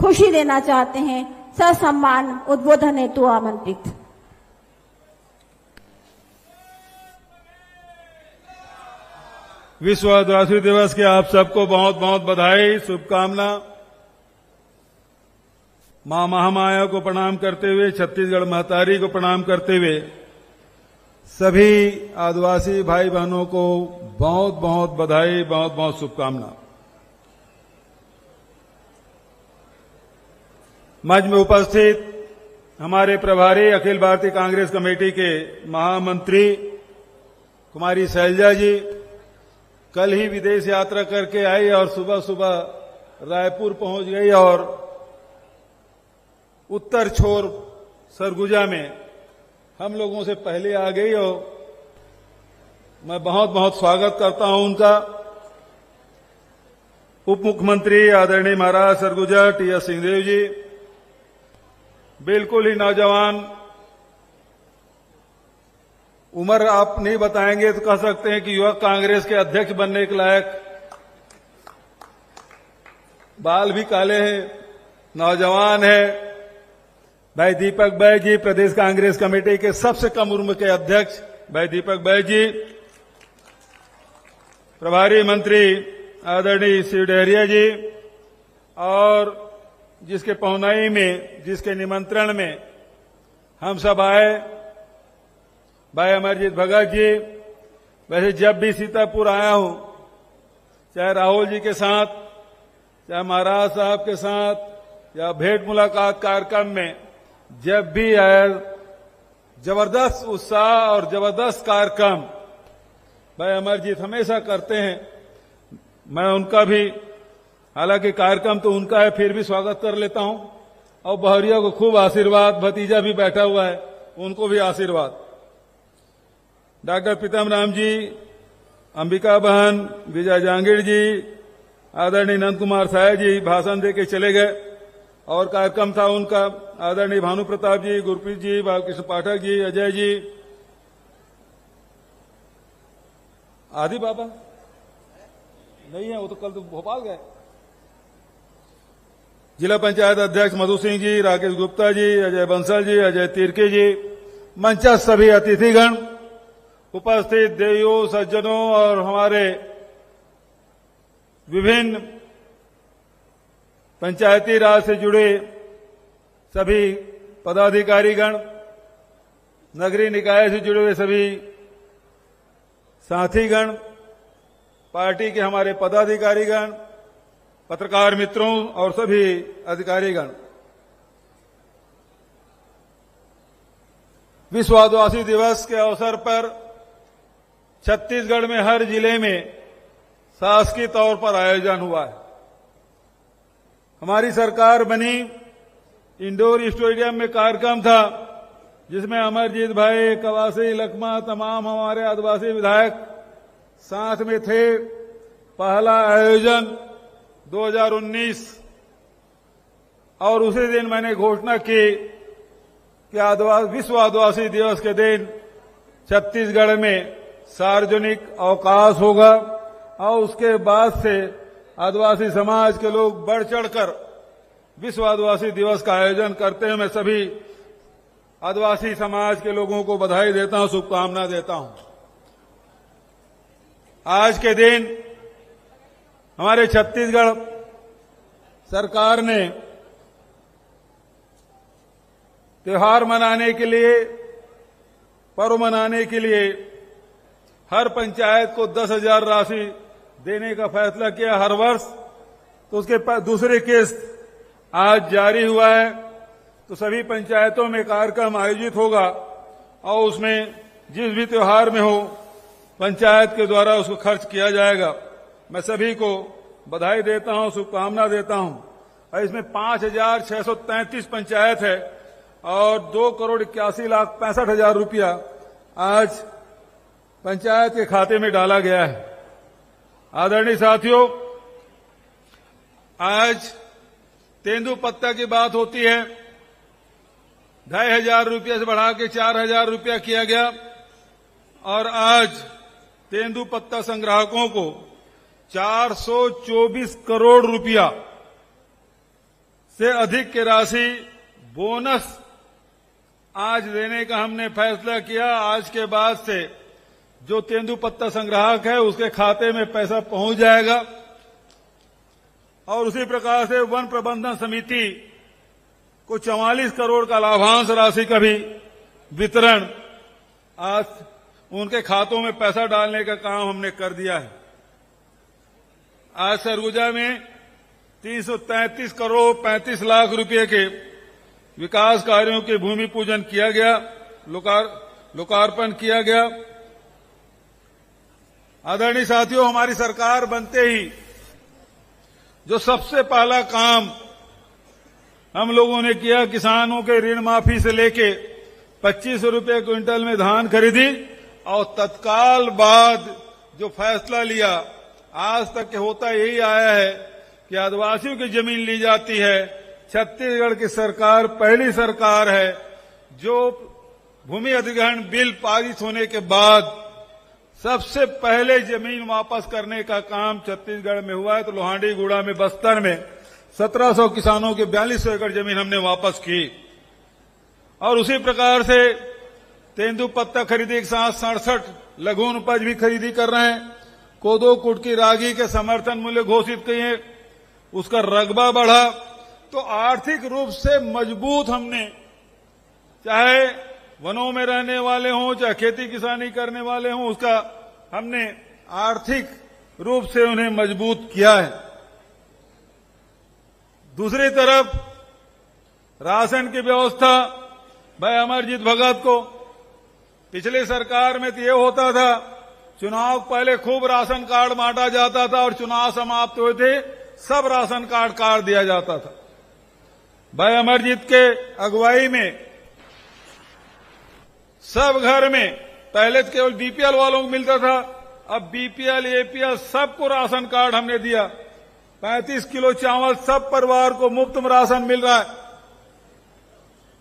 खुशी देना चाहते हैं। ससम्मान उद्बोधन हेतु आमंत्रित। विश्व आदिवासी दिवस के आप सबको बहुत बहुत बधाई, शुभकामना। मां महामाया को प्रणाम करते हुए, छत्तीसगढ़ महतारी को प्रणाम करते हुए सभी आदिवासी भाई बहनों को बहुत बहुत बधाई, बहुत बहुत शुभकामना। मंच में उपस्थित हमारे प्रभारी अखिल भारतीय कांग्रेस कमेटी के महामंत्री कुमारी शैलजा जी कल ही विदेश यात्रा करके आई और सुबह सुबह रायपुर पहुंच गई और उत्तर छोर सरगुजा में हम लोगों से पहले आ गई और मैं बहुत बहुत स्वागत करता हूं उनका। उप मुख्यमंत्री आदरणीय महाराज सरगुजा टी.एस. सिंहदेव जी बिल्कुल ही नौजवान, उम्र आप नहीं बताएंगे तो कह सकते हैं कि युवक कांग्रेस के अध्यक्ष बनने के लायक, बाल भी काले हैं, नौजवान है। भाई दीपक बैज जी प्रदेश कांग्रेस कमेटी के सबसे कम उम्र के अध्यक्ष भाई दीपक बैज जी, प्रभारी मंत्री आदरणीय शिव डहरिया जी, और जिसके पहुनाई में, जिसके निमंत्रण में हम सब आए, भाई अमरजीत भगत जी। वैसे जब भी सीतापुर आया हूं, चाहे राहुल जी के साथ, चाहे महाराज साहब के साथ या भेंट मुलाकात कार्यक्रम में, जब भी आया जबरदस्त उत्साह और जबरदस्त कार्यक्रम भाई अमरजीत हमेशा करते हैं। मैं उनका भी, हालांकि कार्यक्रम तो उनका है, फिर भी स्वागत कर लेता हूं और बहरिया को खूब आशीर्वाद। भतीजा भी बैठा हुआ है, उनको भी आशीर्वाद। डॉक्टर प्रीतम राम जी, अंबिका बहन, विजय जांगीर जी, आदरणीय नंद कुमार साय जी भाषण देके चले गए और कार्यक्रम था उनका। आदरणीय भानु प्रताप जी, गुरप्रीत जी, बालकृष्ण पाठक जी, अजय जी, आदि बाबा नहीं है, वो तो कल तो भोपाल गए। जिला पंचायत अध्यक्ष मधु सिंह जी, राकेश गुप्ता जी, अजय बंसल जी, अजय तिर्की जी, मंचस्थ सभी अतिथिगण, उपस्थित देवियों, सज्जनों और हमारे विभिन्न पंचायती राज से जुड़े सभी पदाधिकारीगण, नगरीय निकाय से जुड़े हुए सभी साथीगण, पार्टी के हमारे पदाधिकारीगण, पत्रकार मित्रों और सभी अधिकारीगण, विश्व आदिवासी दिवस के अवसर पर छत्तीसगढ़ में हर जिले में शासकीय तौर पर आयोजन हुआ है। हमारी सरकार बनी, इंडोर स्टेडियम में कार्यक्रम था जिसमें अमरजीत भाई, कवासी, लखमा, तमाम हमारे आदिवासी विधायक साथ में थे। पहला आयोजन 2019 और उसी दिन मैंने घोषणा की कि विश्व आदिवासी दिवस के दिन छत्तीसगढ़ में सार्वजनिक अवकाश होगा और उसके बाद से आदिवासी समाज के लोग बढ़ चढ़कर विश्व आदिवासी दिवस का आयोजन करते हैं। मैं सभी आदिवासी समाज के लोगों को बधाई देता हूं, शुभकामना देता हूं। आज के दिन हमारे छत्तीसगढ़ सरकार ने त्योहार मनाने के लिए, पर्व मनाने के लिए हर पंचायत को 10,000 राशि देने का फैसला किया हर वर्ष। तो उसके दूसरी किस्त आज जारी हुआ है। तो सभी पंचायतों में कार्यक्रम आयोजित होगा और उसमें जिस भी त्योहार में हो पंचायत के द्वारा उसको खर्च किया जाएगा। मैं सभी को बधाई देता हूं, शुभकामना देता हूं। और इसमें 5,633 पंचायत है और 2,81,65,000 रुपया आज पंचायत के खाते में डाला गया है। आदरणीय साथियों, आज तेंदुपत्ता की बात होती है। 2,500 रुपये से बढ़ा के 4,000 रुपया किया गया और आज तेंदुपत्ता संग्राहकों को 424 करोड़ रुपया से अधिक की राशि बोनस आज देने का हमने फैसला किया। आज के बाद से जो तेंदुपत्ता संग्राहक है उसके खाते में पैसा पहुंच जाएगा। और उसी प्रकार से वन प्रबंधन समिति को 44 करोड़ का लाभांश राशि का भी वितरण आज उनके खातों में पैसा डालने का काम हमने कर दिया है। आज सरगुजा में 333 करोड़ 35 लाख रुपए के विकास कार्यों के भूमि पूजन किया गया, लोकार्पण किया गया। आदरणीय साथियों, हमारी सरकार बनते ही जो सबसे पहला काम हम लोगों ने किया, किसानों के ऋण माफी से लेके 25 रुपए क्विंटल में धान खरीदी और तत्काल बाद जो फैसला लिया, आज तक के होता यही आया है कि आदिवासियों की जमीन ली जाती है। छत्तीसगढ़ की सरकार पहली सरकार है जो भूमि अधिग्रहण बिल पारित होने के बाद सबसे पहले जमीन वापस करने का काम छत्तीसगढ़ में हुआ है। तो लोहांडीगुड़ा में, बस्तर में 1700 किसानों के 4200 एकड़ जमीन हमने वापस की। और उसी प्रकार से तेंदुपत्ता खरीदी के साथ 67 लघु उपज भी खरीदी कर रहे हैं। कोदो कुटकी रागी के समर्थन मूल्य घोषित किए, उसका रकबा बढ़ा। तो आर्थिक रूप से मजबूत हमने, चाहे वनों में रहने वाले हों, चाहे खेती किसानी करने वाले हों, उसका हमने आर्थिक रूप से उन्हें मजबूत किया है। दूसरी तरफ राशन की व्यवस्था, भाई अमरजीत भगत को पिछली सरकार में तो ये होता था, चुनाव पहले खूब राशन कार्ड बांटा जाता था और चुनाव समाप्त हुए थे सब राशन कार्ड काट दिया जाता था। भाई अमरजीत के अगुवाई में सब घर में पहले तो केवल बीपीएल वालों को मिलता था, अब बीपीएल एपीएल सबको राशन कार्ड हमने दिया। 35 किलो चावल सब परिवार को मुफ्त में राशन मिल रहा है।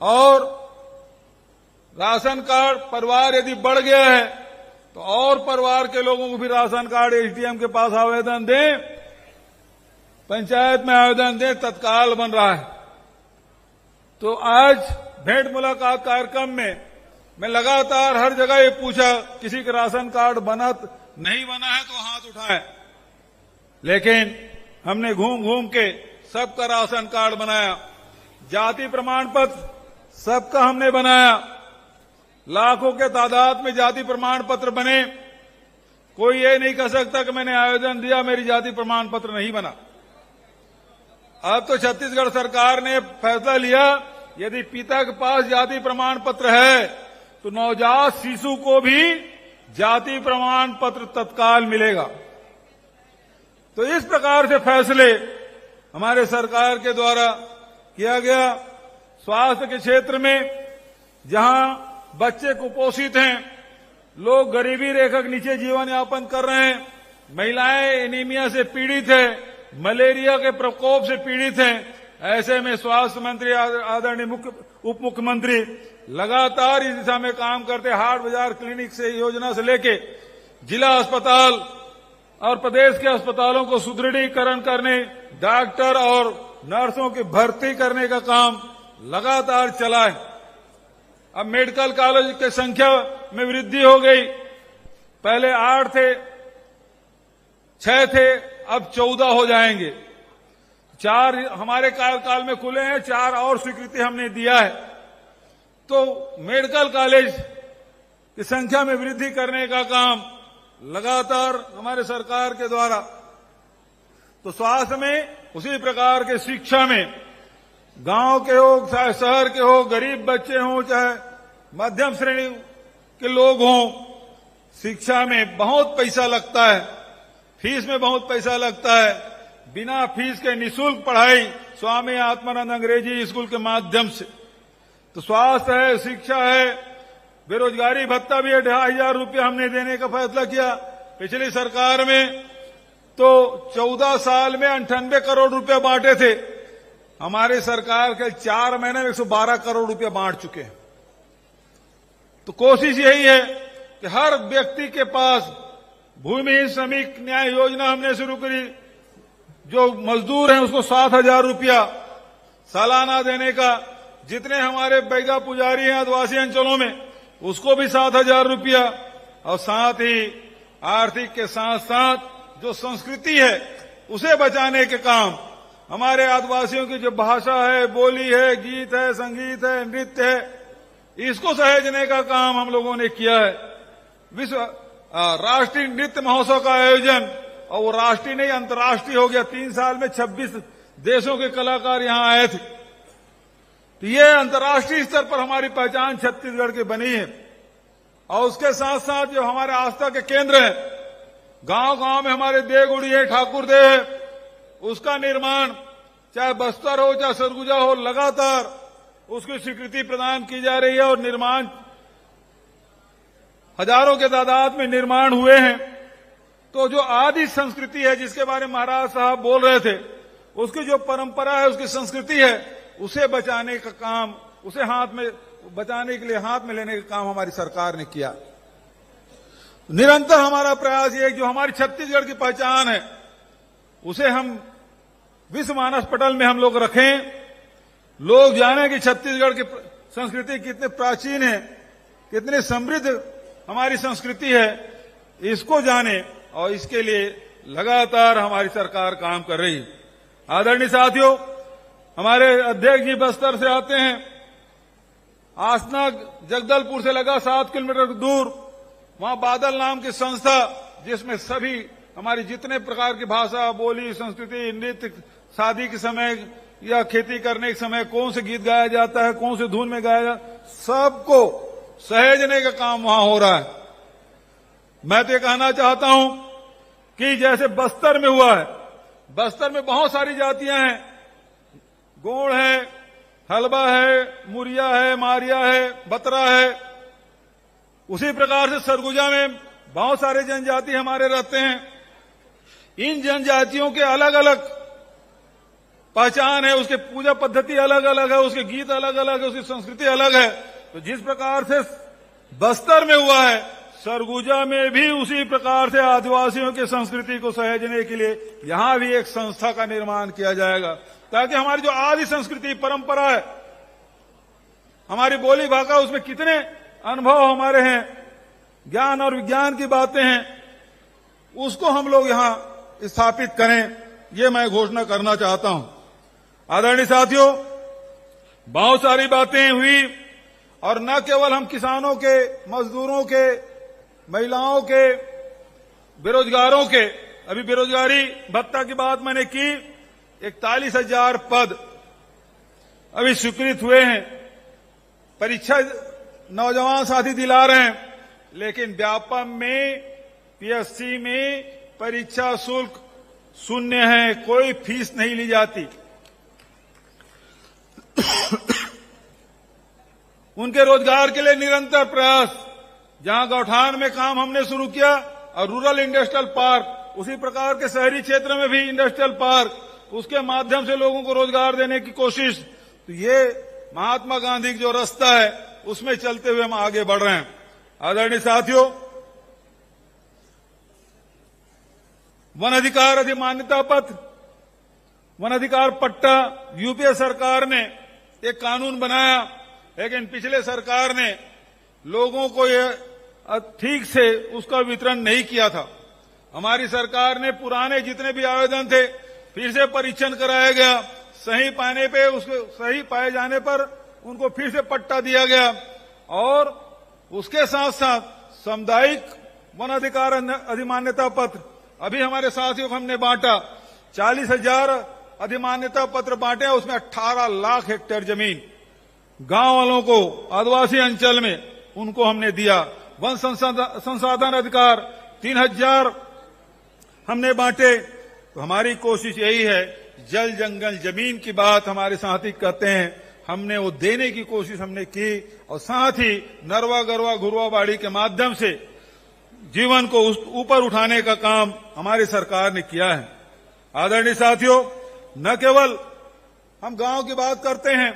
और राशन कार्ड परिवार यदि बढ़ गया है तो और परिवार के लोगों को भी राशन कार्ड एसडीएम के पास आवेदन दें, पंचायत में आवेदन दें, तत्काल बन रहा है। तो आज भेंट मुलाकात कार्यक्रम में मैं लगातार हर जगह ये पूछा, किसी का राशन कार्ड नहीं बना है तो हाथ उठाएं। लेकिन हमने घूम घूम के सबका राशन कार्ड बनाया। जाति प्रमाण पत्र सबका हमने बनाया। लाखों के तादाद में जाति प्रमाण पत्र बने। कोई ये नहीं कह सकता कि मैंने आवेदन दिया मेरी जाति प्रमाण पत्र नहीं बना। अब तो छत्तीसगढ़ सरकार ने फैसला लिया, यदि पिता के पास जाति प्रमाण पत्र है तो नवजात शिशु को भी जाति प्रमाण पत्र तत्काल मिलेगा। तो इस प्रकार से फैसले हमारे सरकार के द्वारा किया गया। स्वास्थ्य के क्षेत्र में जहां बच्चे कुपोषित हैं, लोग गरीबी रेखा के नीचे जीवन यापन कर रहे हैं, महिलाएं एनीमिया से पीड़ित है, मलेरिया के प्रकोप से पीड़ित हैं, ऐसे में स्वास्थ्य मंत्री आदरणीय उप मुख्यमंत्री लगातार इस दिशा में काम करते। हाट बाजार क्लिनिक से योजना से लेके जिला अस्पताल और प्रदेश के अस्पतालों को सुदृढ़ीकरण करने, डॉक्टर और नर्सों की भर्ती करने का काम लगातार चला है। अब मेडिकल कॉलेज की संख्या में वृद्धि हो गई। पहले 8 थे, 6 थे, अब 14 हो जाएंगे। 4 हमारे कार्यकाल में खुले हैं, 4 और स्वीकृति हमने दिया है। तो मेडिकल कॉलेज की संख्या में वृद्धि करने का काम लगातार हमारे सरकार के द्वारा। तो स्वास्थ्य में, उसी प्रकार के शिक्षा में, गांव के हो चाहे शहर के हो, गरीब बच्चे हों चाहे मध्यम श्रेणी के लोग हों, शिक्षा में बहुत पैसा लगता है, फीस में बहुत पैसा लगता है। बिना फीस के निःशुल्क पढ़ाई स्वामी आत्मानंद अंग्रेजी स्कूल के माध्यम से। तो स्वास्थ्य है, शिक्षा है, बेरोजगारी भत्ता भी 2,500 रुपया हमने देने का फैसला किया। पिछली सरकार में तो 14 साल में 98 करोड़ रुपया बांटे थे, हमारी सरकार के 4 महीने में 112 करोड़ रुपया बांट चुके हैं। तो कोशिश यही है कि हर व्यक्ति के पास भूमिहीन श्रमिक न्याय योजना हमने शुरू करी। जो मजदूर हैं उसको 7,000 रुपया सालाना देने का, जितने हमारे बैगा पुजारी हैं आदिवासी अंचलों में उसको भी 7,000 रुपया, और साथ ही आर्थिक के साथ साथ जो संस्कृति है उसे बचाने के काम, हमारे आदिवासियों की जो भाषा है, बोली है, गीत है, संगीत है, नृत्य है, इसको सहेजने का काम हम लोगों ने किया है। विश्व राष्ट्रीय नृत्य महोत्सव का आयोजन, और वो राष्ट्रीय नहीं अंतर्राष्ट्रीय हो गया। 3 साल में 26 देशों के कलाकार यहां आए थे। तो ये अंतर्राष्ट्रीय स्तर पर हमारी पहचान छत्तीसगढ़ की बनी है। और उसके साथ साथ जो हमारे आस्था के केंद्र हैं, गांव गांव में हमारे देव गुड़ी है, ठाकुर देव है, उसका निर्माण चाहे बस्तर हो चाहे सरगुजा हो, लगातार उसकी स्वीकृति प्रदान की जा रही है और निर्माण हजारों के तादाद में निर्माण हुए हैं। तो जो आदि संस्कृति है जिसके बारे में महाराज साहब बोल रहे थे, उसकी जो परंपरा है, उसकी संस्कृति है, उसे बचाने का काम, उसे हाथ में बचाने के लिए हाथ में लेने का काम हमारी सरकार ने किया। निरंतर हमारा प्रयास ये है जो हमारी छत्तीसगढ़ की पहचान है उसे हम विश्व मानस पटल में हम लोग रखें। लोग जाने कि छत्तीसगढ़ की संस्कृति कितने प्राचीन है, कितनी समृद्ध हमारी संस्कृति है, इसको जाने, और इसके लिए लगातार हमारी सरकार काम कर रही है। आदरणीय साथियों, हमारे अध्यक्ष जी बस्तर से आते हैं। आसना जगदलपुर से लगा 7 किलोमीटर दूर, वहां बादल नाम की संस्था, जिसमें सभी हमारी जितने प्रकार की भाषा, बोली, संस्कृति, नृत्य, शादी के समय या खेती करने के समय कौन से गीत गाया जाता है, कौन से धुन में गाया जाता है, सबको सहेजने का काम वहां हो रहा है। मैं तो कहना चाहता हूं कि जैसे बस्तर में हुआ है, बस्तर में बहुत सारी जातियां हैं, गोंड है, हलबा है, मुरिया है, मारिया है, बतरा है, उसी प्रकार से सरगुजा में बहुत सारे जनजाति हमारे रहते हैं। इन जनजातियों के अलग अलग पहचान है, उसके पूजा पद्धति अलग अलग है, उसके गीत अलग अलग है, उसकी संस्कृति अलग है। तो जिस प्रकार से बस्तर में हुआ है, सरगुजा में भी उसी प्रकार से आदिवासियों की संस्कृति को सहेजने के लिए यहां भी एक संस्था का निर्माण किया जाएगा, ताकि हमारी जो आदि संस्कृति परंपरा है, हमारी बोली भाषा, उसमें कितने अनुभव हमारे हैं, ज्ञान और विज्ञान की बातें हैं, उसको हम लोग यहां स्थापित करें, ये मैं घोषणा करना चाहता हूं। आदरणीय साथियों, बहुत सारी बातें हुई, और न केवल हम किसानों के, मजदूरों के, महिलाओं के, बेरोजगारों के, अभी बेरोजगारी भत्ता की बात मैंने की, 41,000 पद अभी स्वीकृत हुए हैं। परीक्षा नौजवान साथी दिला रहे हैं, लेकिन व्यापम में, पीएससी में परीक्षा शुल्क शून्य है, कोई फीस नहीं ली जाती। उनके रोजगार के लिए निरंतर प्रयास, जहां गौठान में काम हमने शुरू किया और रूरल इंडस्ट्रियल पार्क, उसी प्रकार के शहरी क्षेत्र में भी इंडस्ट्रियल पार्क, उसके माध्यम से लोगों को रोजगार देने की कोशिश। तो ये महात्मा गांधी जो रास्ता है उसमें चलते हुए हम आगे बढ़ रहे हैं। आदरणीय साथियों, वन अधिकार अधिमान्यता पत्र, वन अधिकार पट्टा, यूपीए सरकार ने एक कानून बनाया, लेकिन पिछले सरकार ने लोगों को ये ठीक से उसका वितरण नहीं किया था। हमारी सरकार ने पुराने जितने भी आवेदन थे फिर से परीक्षण कराया गया, सही पाने पे, उसको सही पाए जाने पर उनको फिर से पट्टा दिया गया, और उसके साथ साथ सामुदायिक वन अधिकार अधिमान्यता पत्र अभी हमारे साथियों को हमने बांटा। 40,000 अधिमान्यता पत्र बांटे, उसमें 18 लाख हेक्टेयर जमीन गांव वालों को, आदिवासी अंचल में, उनको हमने दिया। वन संसाधन अधिकार 3,000 हमने बांटे। तो हमारी कोशिश यही है, जल जंगल जमीन की बात हमारे साथी कहते हैं, हमने वो देने की कोशिश हमने की, और साथ ही नरवा गरवा घुरवा बाड़ी के माध्यम से जीवन को ऊपर उठाने का काम हमारी सरकार ने किया है। आदरणीय साथियों, न केवल हम गांव की बात करते हैं,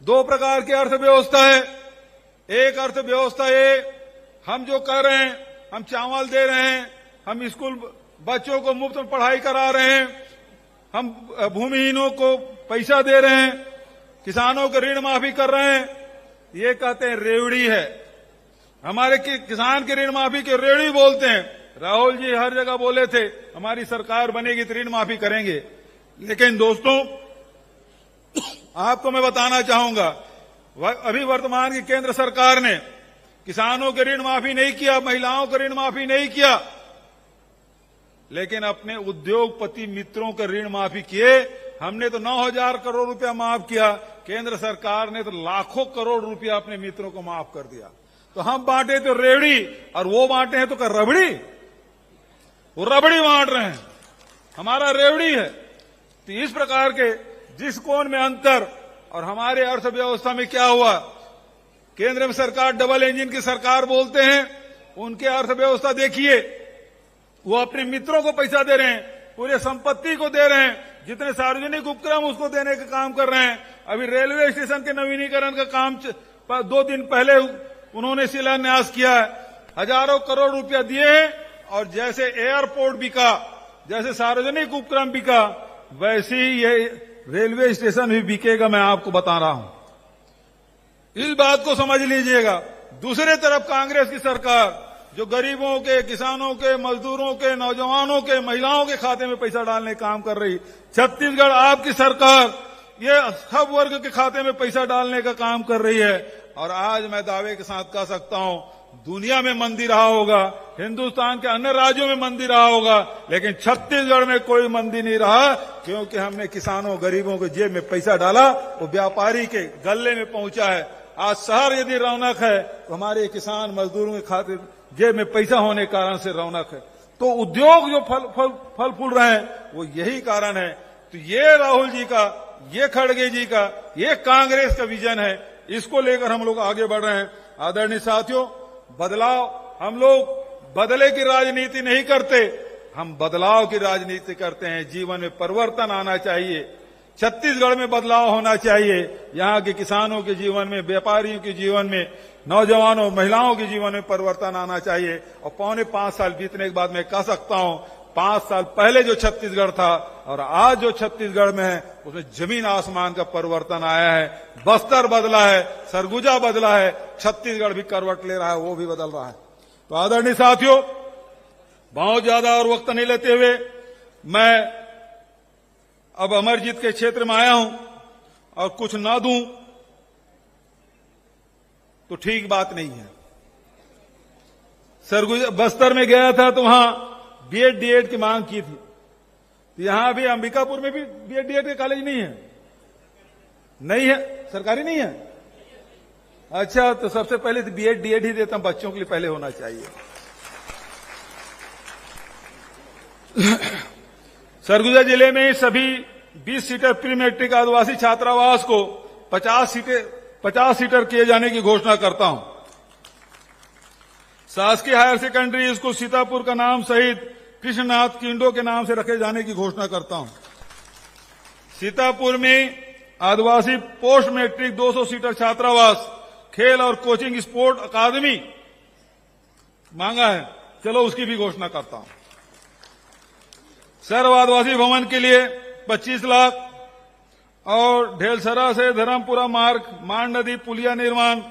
2 प्रकार की अर्थव्यवस्था है। एक अर्थव्यवस्था ये हम जो कर रहे हैं, हम चावल दे रहे हैं, हम स्कूल बच्चों को मुफ्त में पढ़ाई करा रहे हैं, हम भूमिहीनों को पैसा दे रहे हैं, किसानों को ऋण माफी कर रहे हैं, ये कहते हैं रेवड़ी है। हमारे किसान की ऋण माफी के रेवड़ी बोलते हैं। राहुल जी हर जगह बोले थे हमारी सरकार बनेगी तो ऋण माफी करेंगे, लेकिन दोस्तों आपको मैं बताना चाहूंगा, अभी वर्तमान की केंद्र सरकार ने किसानों के ऋण माफी नहीं किया, महिलाओं के ऋण माफी नहीं किया, लेकिन अपने उद्योगपति मित्रों के ऋण माफी किए। हमने तो 9,000 करोड़ रुपया माफ किया, केंद्र सरकार ने तो लाखों करोड़ रुपया अपने मित्रों को माफ कर दिया। तो हम बांटे तो रेवड़ी और वो बांटे हैं तो क्या रबड़ी? वो रबड़ी बांट रहे हैं, हमारा रेवड़ी है। तो इस प्रकार के जिस कोण में अंतर और हमारे अर्थव्यवस्था में क्या हुआ, केंद्र में सरकार डबल इंजन की सरकार बोलते हैं, उनके अर्थव्यवस्था देखिए, वो अपने मित्रों को पैसा दे रहे हैं, पूरे संपत्ति को दे रहे हैं, जितने सार्वजनिक उपक्रम उसको देने का काम कर रहे हैं। अभी रेलवे स्टेशन के नवीनीकरण का काम 2 दिन पहले उन्होंने शिलान्यास किया है, हजारों करोड़ रुपया दिए हैं। और जैसे एयरपोर्ट बिका, जैसे सार्वजनिक उपक्रम बिका, वैसे ही ये रेलवे स्टेशन भी बिकेगा, मैं आपको बता रहा हूं। इस बात को समझ लीजिएगा। दूसरे तरफ कांग्रेस की सरकार जो गरीबों के, किसानों के, मजदूरों के, नौजवानों के, महिलाओं के खाते में पैसा डालने का काम कर रही। छत्तीसगढ़ आपकी सरकार ये सब वर्ग के खाते में पैसा डालने का काम कर रही है। और आज मैं दावे के साथ कह सकता हूं, दुनिया में मंदी रहा होगा, हिंदुस्तान के अन्य राज्यों में मंदी रहा होगा, लेकिन छत्तीसगढ़ में कोई मंदी नहीं रहा, क्योंकि हमने किसानों, गरीबों के जेब में पैसा डाला, वो व्यापारी के गले में पहुंचा है। आज शहर यदि रौनक है तो हमारे किसान मजदूरों के खाते जेब में पैसा होने के कारण से रौनक है। तो उद्योग जो फल फूल रहे हैं वो यही कारण है। तो ये राहुल जी का, ये खड़गे जी का, ये कांग्रेस का विजन है, इसको लेकर हम लोग आगे बढ़ रहे हैं। आदरणीय साथियों, बदलाव, हम लोग बदले की राजनीति नहीं करते, हम बदलाव की राजनीति करते हैं। जीवन में परिवर्तन आना चाहिए, छत्तीसगढ़ में बदलाव होना चाहिए। यहाँ के किसानों के जीवन में, व्यापारियों के जीवन में, नौजवानों, महिलाओं के जीवन में परिवर्तन आना चाहिए। और 4.25 साल बीतने के बाद मैं कह सकता हूं, 5 साल पहले जो छत्तीसगढ़ था और आज जो छत्तीसगढ़ में है, उसमें जमीन आसमान का परिवर्तन आया है। बस्तर बदला है, सरगुजा बदला है, छत्तीसगढ़ भी करवट ले रहा है, वो भी बदल रहा है। तो आदरणीय साथियों, बहुत ज्यादा और वक्त नहीं लेते हुए मैं अब अमरजीत के क्षेत्र में आया हूं, और कुछ ना दूं तो ठीक बात नहीं है। सरगुजा बस्तर में गया था तो वहां बीएड डीएड की मांग की थी। यहां भी अंबिकापुर में भी बीएड डीएड के कॉलेज नहीं है, नहीं है, सरकारी नहीं है। अच्छा, तो सबसे पहले तो बीएड डीएड ही देता हूं, बच्चों के लिए पहले होना चाहिए। सरगुजा जिले में सभी 20 सीटर प्री मैट्रिक आदिवासी छात्रावास को 50 सीटर किए जाने की घोषणा करता हूं। शासकीय हायर सेकेंडरी स्कूल सीतापुर का नाम सहित कृष्णनाथ किंडो के नाम से रखे जाने की घोषणा करता हूं। सीतापुर में आदिवासी पोस्ट मैट्रिक 200 सीटर छात्रावास, खेल और कोचिंग स्पोर्ट अकादमी मांगा है, चलो उसकी भी घोषणा करता हूं। सर्व आदिवासी भवन के लिए 25 लाख और ढेलसरा से धर्मपुरा मार्ग, मान नदी पुलिया निर्माण,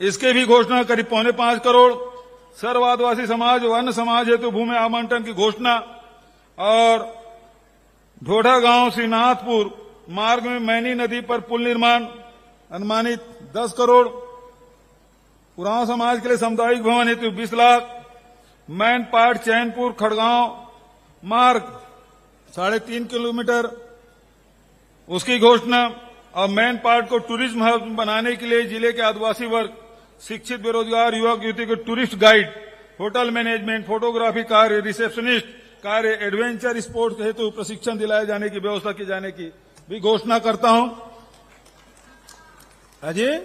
इसके भी घोषणा करीब 4.25 करोड़। सर्व आदिवासी समाज वन समाज हेतु भूमि आवंटन की घोषणा। और ढोढा गांव श्रीनाथपुर मार्ग में मैनी नदी पर पुल निर्माण, अनुमानित 10 करोड़। उरांव समाज के लिए सामुदायिक भवन हेतु 20 लाख। मैन पाट चैनपुर खड़गांव मार्ग 3.5 किलोमीटर, उसकी घोषणा। और मैन पार्ट को टूरिज्म हब बनाने के लिए जिले के आदिवासी वर्ग, शिक्षित बेरोजगार युवक युवती को tourist guide, hotel management, photography कार्य, रिसेप्शनिस्ट कार्य, एडवेंचर स्पोर्ट्स हेतु प्रशिक्षण दिलाए जाने की व्यवस्था की जाने की भी घोषणा करता हूं। अजय,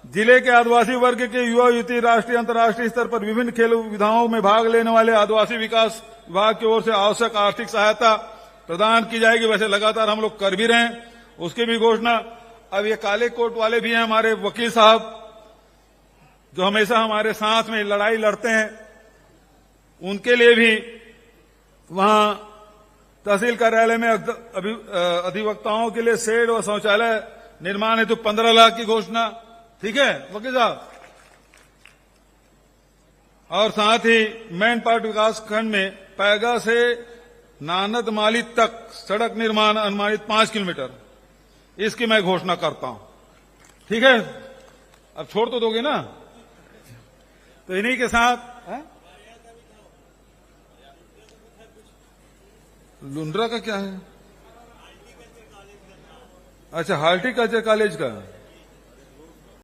जिले के आदिवासी वर्ग के युवा युवती राष्ट्रीय अंतर्राष्ट्रीय स्तर पर विभिन्न खेल विधाओं में भाग लेने वाले आदिवासी विकास विभाग की ओर से आवश्यक आर्थिक सहायता प्रदान की जाएगी। वैसे लगातार हम लोग कर भी रहे हैं, उसकी भी घोषणा। अब ये काले कोट वाले भी हैं हमारे वकील साहब, जो हमेशा हमारे साथ में लड़ाई लड़ते हैं, उनके लिए भी वहां तहसील कार्यालय में अधिवक्ताओं के लिए शेड और शौचालय निर्माण हेतु 15 लाख की घोषणा। ठीक है वकील साहब। और साथ ही मैनपाट विकास खंड में पैगा से नानद माली तक सड़क निर्माण अनुमानित 5 किलोमीटर, इसकी मैं घोषणा करता हूं। ठीक है, अब छोड़ तो दोगे ना? तो इन्हीं के साथ लुंड्रा का क्या है? अच्छा, हार्टिकल्चर कॉलेज का